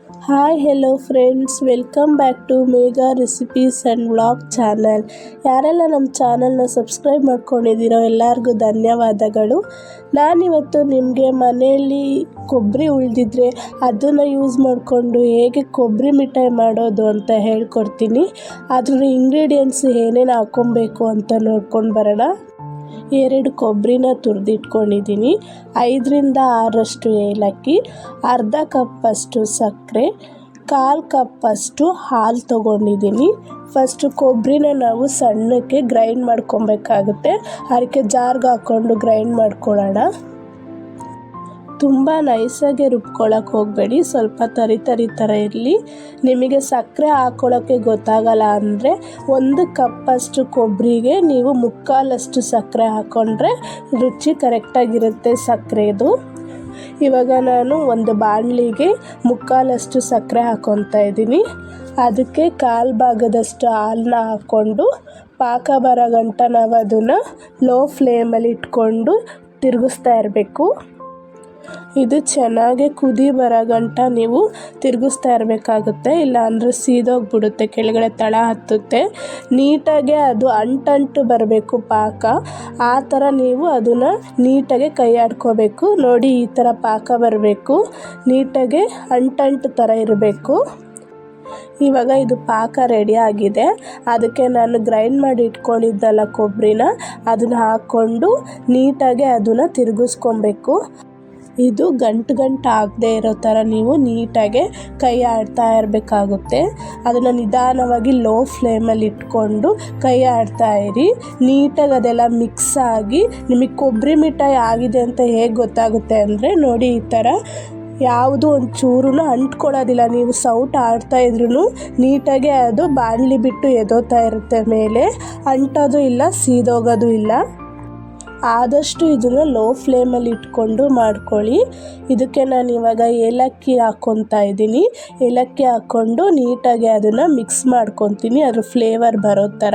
Hi hello friends, welcome back to Megha recipes and vlog channel. ಯಾರೆಲ್ಲ ನಮ್ಮ ಚಾನಲ್ನ subscribe ಮಾಡ್ಕೊಂಡಿದ್ದೀರೋ ಎಲ್ಲರಿಗೂ ಧನ್ಯವಾದಗಳು. ನಾನಿವತ್ತು ನಿಮಗೆ ಮನೆಯಲ್ಲಿ ಕೊಬ್ಬರಿ ಉಳಿದಿದ್ರೆ ಅದನ್ನು ಯೂಸ್ ಮಾಡಿಕೊಂಡು ಹೇಗೆ ಕೊಬ್ಬರಿ ಮಿಠಾಯಿ ಮಾಡೋದು ಅಂತ ಹೇಳ್ಕೊಡ್ತೀನಿ. ಅದ್ರ ಇಂಗ್ರೀಡಿಯೆಂಟ್ಸ್ ಏನೇನು ಹಾಕ್ಕೊಬೇಕು ಅಂತ ನೋಡ್ಕೊಂಡು ಬರೋಣ. 2 ಕೊಬ್ಬರಿನ ತುರಿದಿಟ್ಕೊಂಡಿದ್ದೀನಿ, 5ರಿಂದ 6 ಏಲಕ್ಕಿ, ಅರ್ಧ ಕಪ್ಪಷ್ಟು ಸಕ್ಕರೆ, 1/4 ಕಪ್ಪಷ್ಟು ಹಾಲು ತೊಗೊಂಡಿದ್ದೀನಿ. ಫಸ್ಟು ಕೊಬ್ಬರಿನ ನಾವು ಸಣ್ಣಕ್ಕೆ ಗ್ರೈಂಡ್ ಮಾಡ್ಕೊಬೇಕಾಗುತ್ತೆ. ಅದಕ್ಕೆ ಜಾರ್ಗೆ ಹಾಕ್ಕೊಂಡು ಗ್ರೈಂಡ್ ಮಾಡ್ಕೊಳ್ಳೋಣ. ತುಂಬ ನೈಸಾಗಿ ರುಬ್ಕೊಳ್ಳೋಕೆ ಹೋಗಬೇಡಿ, ಸ್ವಲ್ಪ ತರಿ ಥರ ಇರಲಿ. ನಿಮಗೆ ಸಕ್ಕರೆ ಹಾಕ್ಕೊಳ್ಳೋಕ್ಕೆ ಗೊತ್ತಾಗಲ್ಲ ಅಂದರೆ 1 ಕಪ್ಪಷ್ಟು ಕೊಬ್ಬರಿಗೆ ನೀವು 3/4 ಸಕ್ಕರೆ ಹಾಕ್ಕೊಂಡ್ರೆ ರುಚಿ ಕರೆಕ್ಟಾಗಿರುತ್ತೆ ಸಕ್ಕರೆದು. ಇವಾಗ ನಾನು ಒಂದು ಬಾಣಲಿಗೆ 3/4 ಸಕ್ಕರೆ ಹಾಕ್ಕೊತಾ ಇದ್ದೀನಿ. ಅದಕ್ಕೆ 1/4 ಭಾಗದಷ್ಟು ಹಾಲನ್ನ ಹಾಕ್ಕೊಂಡು ಪಾಕ ಬರೋ ಗಂಟ ನಾವು ಅದನ್ನು ಲೋ ಫ್ಲೇಮಲ್ಲಿ ಇಟ್ಕೊಂಡು ತಿರುಗಿಸ್ತಾ ಇರಬೇಕು. ಇದು ಚೆನ್ನಾಗಿ ಕುದಿ ಬರೋ ಗಂಟ ನೀವು ತಿರುಗಿಸ್ತಾ ಇರಬೇಕಾಗುತ್ತೆ, ಇಲ್ಲಾಂದರೆ ಸೀದೋಗ್ಬಿಡುತ್ತೆ, ಕೆಳಗಡೆ ತಳ ಹತ್ತುತ್ತೆ. ನೀಟಾಗಿ ಅದು ಅಂಟು ಬರಬೇಕು ಪಾಕ. ಆ ಥರ ನೀವು ಅದನ್ನು ನೀಟಾಗಿ ಕೈ ಆಡ್ಕೋಬೇಕು. ನೋಡಿ, ಈ ಥರ ಪಾಕ ಬರಬೇಕು, ನೀಟಾಗಿ ಅಂಟು ಥರ ಇರಬೇಕು. ಇವಾಗ ಇದು ಪಾಕ ರೆಡಿ ಆಗಿದೆ. ಅದಕ್ಕೆ ನಾನು ಗ್ರೈಂಡ್ ಮಾಡಿ ಇಟ್ಕೊಂಡಿದ್ದಲ್ಲ ಕೊಬ್ಬರಿನ, ಅದನ್ನು ಹಾಕ್ಕೊಂಡು ನೀಟಾಗಿ ಅದನ್ನು ತಿರುಗಿಸ್ಕೊಬೇಕು. ಇದು ಗಂಟು ಆಗದೆ ಇರೋ ಥರ ನೀವು ನೀಟಾಗಿ ಕೈ ಆಡ್ತಾ ಇರಬೇಕಾಗುತ್ತೆ. ಅದನ್ನು ನಿಧಾನವಾಗಿ ಲೋ ಫ್ಲೇಮಲ್ಲಿ ಇಟ್ಕೊಂಡು ಕೈ ಆಡ್ತಾ ಇರಿ. ನೀಟಾಗಿ ಅದೆಲ್ಲ ಮಿಕ್ಸ್ ಆಗಿ ನಿಮಗೆ ಕೊಬ್ಬರಿ ಮಿಠಾಯಿ ಆಗಿದೆ ಅಂತ ಹೇಗೆ ಗೊತ್ತಾಗುತ್ತೆ ಅಂದರೆ, ನೋಡಿ ಈ ಥರ ಯಾವುದು ಒಂದು ಚೂರು ಅಂಟ್ಕೊಳ್ಳೋದಿಲ್ಲ. ನೀವು ಸೌಟ್ ಆಡ್ತಾ ಇದ್ರೂ ನೀಟಾಗಿ ಅದು ಬಾಣಲಿ ಬಿಟ್ಟು ಎದೋತಾ ಇರುತ್ತೆ ಮೇಲೆ, ಅಂಟೋದು ಇಲ್ಲ, ಸೀದೋಗೋದು ಇಲ್ಲ. ಆದಷ್ಟು ಇದನ್ನು ಲೋ ಫ್ಲೇಮಲ್ಲಿ ಇಟ್ಕೊಂಡು ಮಾಡ್ಕೊಳ್ಳಿ. ಇದಕ್ಕೆ ನಾನು ಇವಾಗ ಏಲಕ್ಕಿ ಹಾಕ್ಕೊತಾ ಇದ್ದೀನಿ. ಏಲಕ್ಕಿ ಹಾಕ್ಕೊಂಡು ನೀಟಾಗಿ ಅದನ್ನು ಮಿಕ್ಸ್ ಮಾಡ್ಕೊತೀನಿ, ಅದ್ರ ಫ್ಲೇವರ್ ಬರೋ ಥರ.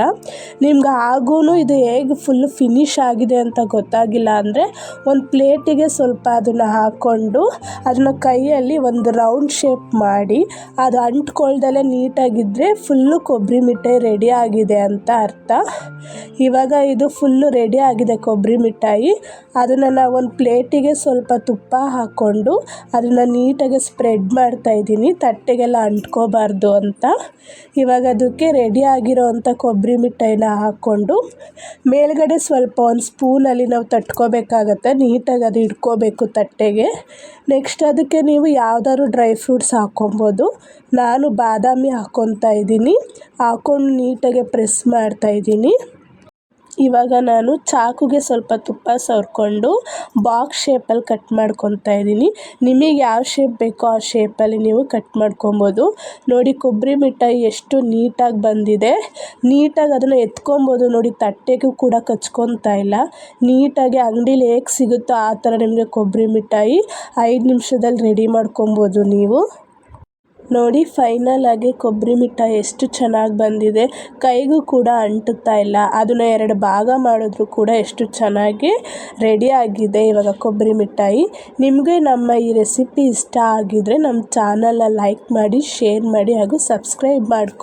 ನಿಮ್ಗೆ ಆಗೂ ಇದು ಹೇಗೆ ಫುಲ್ ಫಿನಿಶ್ ಆಗಿದೆ ಅಂತ ಗೊತ್ತಾಗಿಲ್ಲ ಅಂದರೆ ಒಂದು ಪ್ಲೇಟಿಗೆ ಸ್ವಲ್ಪ ಅದನ್ನು ಹಾಕ್ಕೊಂಡು ಅದನ್ನು ಕೈಯಲ್ಲಿ ಒಂದು ರೌಂಡ್ ಶೇಪ್ ಮಾಡಿ ಅದು ಅಂಟ್ಕೊಳ್ದಲ್ಲೇ ನೀಟಾಗಿದ್ದರೆ ಫುಲ್ಲು ಕೊಬ್ಬರಿ ಮಿಠಾಯಿ ರೆಡಿ ಆಗಿದೆ ಅಂತ ಅರ್ಥ. ಇವಾಗ ಇದು ಫುಲ್ಲು ರೆಡಿ ಆಗಿದೆ ಕೊಬ್ಬರಿ ಮಿಠಾಯಿ. ಅದನ್ನು ನಾವು ಒಂದು ಪ್ಲೇಟಿಗೆ ಸ್ವಲ್ಪ ತುಪ್ಪ ಹಾಕ್ಕೊಂಡು ಅದನ್ನು ನೀಟಾಗಿ ಸ್ಪ್ರೆಡ್ ಮಾಡ್ತಾ ಇದ್ದೀನಿ, ತಟ್ಟೆಗೆಲ್ಲ ಅಂಟ್ಕೋಬಾರ್ದು ಅಂತ. ಇವಾಗ ಅದಕ್ಕೆ ರೆಡಿ ಆಗಿರೋ ಅಂಥ ಕೊಬ್ಬರಿ ಮಿಠಾಯಿನ ಹಾಕ್ಕೊಂಡು ಮೇಲ್ಗಡೆ ಸ್ವಲ್ಪ ಒಂದು ಸ್ಪೂನಲ್ಲಿ ನಾವು ತಟ್ಕೋಬೇಕಾಗತ್ತೆ, ನೀಟಾಗಿ ಅದು ಇಟ್ಕೋಬೇಕು ತಟ್ಟೆಗೆ. ನೆಕ್ಸ್ಟ್ ಅದಕ್ಕೆ ನೀವು ಯಾವ್ದಾದ್ರು ಡ್ರೈ ಫ್ರೂಟ್ಸ್ ಹಾಕ್ಕೊಬೋದು. ನಾನು ಬಾದಾಮಿ ಹಾಕ್ಕೊತಾ ಇದ್ದೀನಿ, ಹಾಕ್ಕೊಂಡು ನೀಟಾಗಿ ಪ್ರೆಸ್ ಮಾಡ್ತಾ ಇದ್ದೀನಿ. ಇವಾಗ ನಾನು ಚಾಕುಗೆ ಸ್ವಲ್ಪ ತುಪ್ಪ ಸವರ್ಕೊಂಡು ಬಾಕ್ಸ್ ಶೇಪಲ್ಲಿ ಕಟ್ ಮಾಡ್ಕೊತಾ ಇದ್ದೀನಿ. ನಿಮಗೆ ಯಾವ ಶೇಪ್ ಬೇಕೋ ಆ ಶೇಪಲ್ಲಿ ನೀವು ಕಟ್ ಮಾಡ್ಕೊಬೋದು. ನೋಡಿ, ಕೊಬ್ಬರಿ ಮಿಠಾಯಿ ಎಷ್ಟು ನೀಟಾಗಿ ಬಂದಿದೆ. ನೀಟಾಗಿ ಅದನ್ನು ಎತ್ಕೊಬೋದು. ನೋಡಿ, ತಟ್ಟೆಗೂ ಕೂಡ ಕಚ್ಕೊತಾ ಇಲ್ಲ. ನೀಟಾಗಿ ಅಂಗಡೀಲಿ ಹೇಗೆ ಸಿಗುತ್ತೋ ಆ ಥರ ನಿಮಗೆ ಕೊಬ್ಬರಿ ಮಿಠಾಯಿ 5 ನಿಮಿಷದಲ್ಲಿ ರೆಡಿ ಮಾಡ್ಕೊಬೋದು ನೀವು. ನೋಡಿ, ಫೈನಲ್ ಆಗಿ ಕೊಬ್ಬರಿ ಮಿಠಾಯಿ ಎಷ್ಟು ಚೆನ್ನಾಗಿ ಬಂದಿದೆ. ಕೈಗೂ ಕೂಡ ಅಂಟುತ್ತಾ ಇಲ್ಲ. ಅದನ್ನು 2 ಭಾಗ ಮಾಡಿದ್ರು ಕೂಡ ಎಷ್ಟು ಚೆನ್ನಾಗಿ ರೆಡಿ ಆಗಿದೆ ಇವಾಗ ಕೊಬ್ಬರಿ ಮಿಠಾಯಿ. ನಿಮಗೆ ನಮ್ಮ ಈ ರೆಸಿಪಿ ಇಷ್ಟ ಆಗಿದರೆ ನಮ್ಮ ಚಾನಲ್ನ ಲೈಕ್ ಮಾಡಿ, ಶೇರ್ ಮಾಡಿ ಹಾಗೂ ಸಬ್ಸ್ಕ್ರೈಬ್ ಮಾಡ್ಕೊ